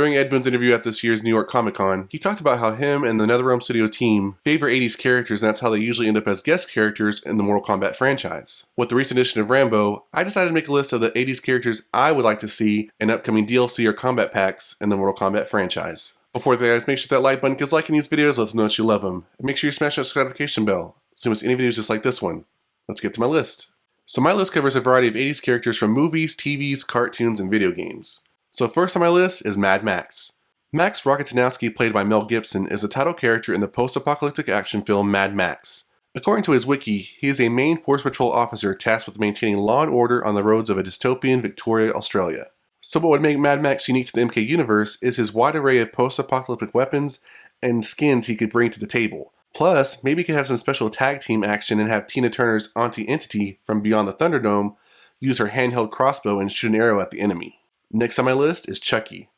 During Ed Boon's interview at this year's New York Comic Con, he talked about how him and the NetherRealm Studios team favor 80s characters, and that's how they usually end up as guest characters in the Mortal Kombat franchise. With the recent edition of Rambo, I decided to make a list of the 80s characters I would like to see in upcoming DLC or combat packs in the Mortal Kombat franchise. Before that, guys, make sure that like button, because liking these videos lets them know that you love them. And make sure you smash that notification bell so you miss any videos just like this one. Let's get to my list. So my list covers a variety of 80s characters from movies, TVs, cartoons, and video games. So first on my list is Mad Max. Max Rokitansky, played by Mel Gibson, is a title character in the post-apocalyptic action film Mad Max. According to his wiki, he is a main Force Patrol officer tasked with maintaining law and order on the roads of a dystopian Victoria, Australia. So what would make Mad Max unique to the MK universe is his wide array of post-apocalyptic weapons and skins he could bring to the table. Plus, maybe he could have some special tag team action and have Tina Turner's Auntie Entity from Beyond the Thunderdome use her handheld crossbow and shoot an arrow at the enemy. Next on my list is Chucky.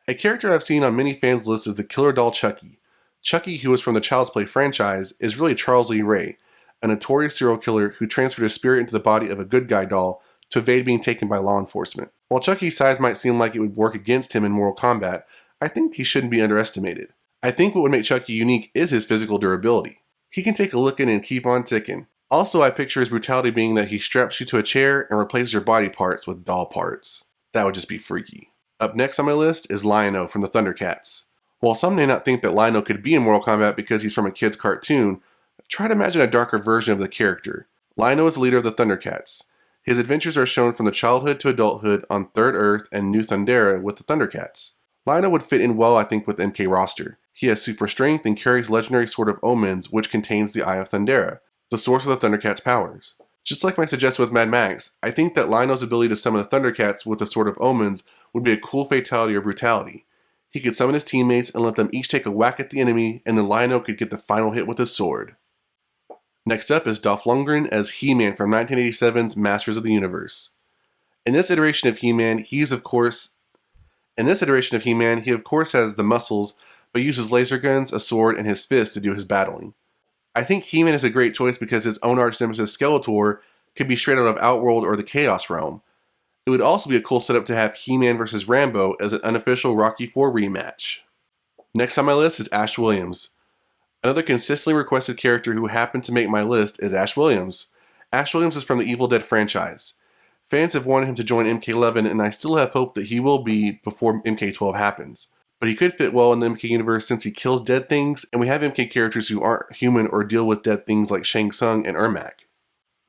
A character I've seen on many fans' lists is the killer doll Chucky. Chucky, who is from the Child's Play franchise, is really Charles Lee Ray, a notorious serial killer who transferred his spirit into the body of a good guy doll to evade being taken by law enforcement. While Chucky's size might seem like it would work against him in Mortal Kombat, I think he shouldn't be underestimated. I think what would make Chucky unique is his physical durability. He can take a licking and keep on ticking. Also, I picture his brutality being that he straps you to a chair and replaces your body parts with doll parts. That would just be freaky. Up next on my list is Lion-O from the Thundercats. While some may not think that Lion-O could be in Mortal Kombat because he's from a kid's cartoon, try to imagine a darker version of the character. Lion-O is the leader of the Thundercats. His adventures are shown from the childhood to adulthood on Third Earth and New Thundera with the Thundercats. Lion-O would fit in well, I think, with MK roster. He has super strength and carries legendary Sword of Omens, which contains the Eye of Thundera, the source of the Thundercats' powers. Just like my suggestion with Mad Max, I think that Lion-O's ability to summon the Thundercats with the Sword of Omens would be a cool fatality or brutality. He could summon his teammates and let them each take a whack at the enemy, and then Lion-O could get the final hit with his sword. Next up is Dolph Lundgren as He-Man from 1987's Masters of the Universe. In this iteration of He-Man, he of course has the muscles, but uses laser guns, a sword, and his fists to do his battling. I think He-Man is a great choice because his own arch nemesis Skeletor could be straight out of Outworld or the Chaos Realm. It would also be a cool setup to have He-Man vs. Rambo as an unofficial Rocky IV rematch. Next on my list is Ash Williams. Another consistently requested character who happened to make my list is Ash Williams. Ash Williams is from the Evil Dead franchise. Fans have wanted him to join MK11, and I still have hope that he will be before MK12 happens. But he could fit well in the MK universe since he kills dead things, and we have MK characters who aren't human or deal with dead things like Shang Tsung and Ermac.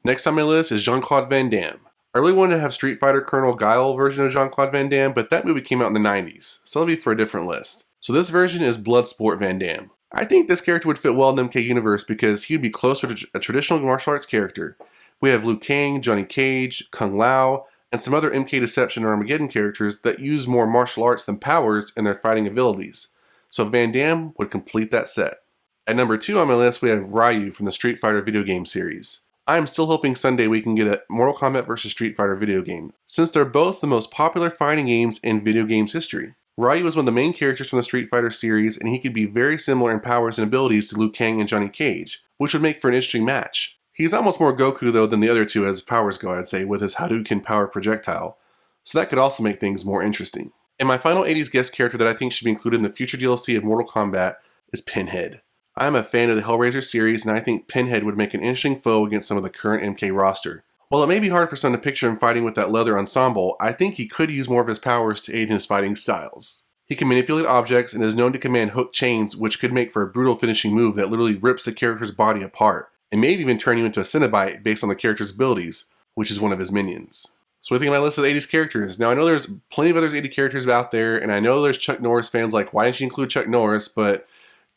Next on my list is Jean-Claude Van Damme. I really wanted to have Street Fighter Colonel Guile version of Jean-Claude Van Damme, but that movie came out in the 90s, so it'll be for a different list. So this version is Bloodsport Van Damme. I think this character would fit well in the MK universe because he would be closer to a traditional martial arts character. We have Liu Kang, Johnny Cage, Kung Lao, and some other MK Deception or Armageddon characters that use more martial arts than powers in their fighting abilities. So Van Damme would complete that set. At number 2 on my list we have Ryu from the Street Fighter video game series. I am still hoping Sunday we can get a Mortal Kombat vs. Street Fighter video game, since they're both the most popular fighting games in video games history. Ryu is one of the main characters from the Street Fighter series, and he could be very similar in powers and abilities to Liu Kang and Johnny Cage, which would make for an interesting match. He's almost more Goku though than the other two as powers go, I'd say, with his Hadouken power projectile, so that could also make things more interesting. And my final 80s guest character that I think should be included in the future DLC of Mortal Kombat is Pinhead. I am a fan of the Hellraiser series, and I think Pinhead would make an interesting foe against some of the current MK roster. While it may be hard for some to picture him fighting with that leather ensemble, I think he could use more of his powers to aid in his fighting styles. He can manipulate objects and is known to command hook chains, which could make for a brutal finishing move that literally rips the character's body apart, and maybe even turn you into a Cenobite based on the character's abilities, which is one of his minions. So what do you think of my list of 80s characters? Now I know there's plenty of other 80s characters out there, and I know there's Chuck Norris fans like, why didn't you include Chuck Norris? But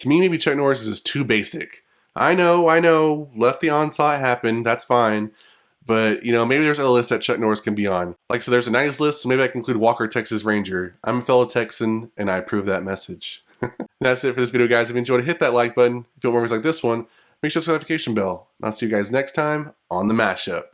to me, maybe Chuck Norris is just too basic. I know, let the onslaught happen, that's fine. But, maybe there's a list that Chuck Norris can be on. Like, so there's a 90s list, so maybe I can include Walker, Texas Ranger. I'm a fellow Texan, and I approve that message. That's it for this video, guys. If you enjoyed it, hit that like button. If you want more videos like this one, make sure to hit the notification bell. And I'll see you guys next time on the Mashup.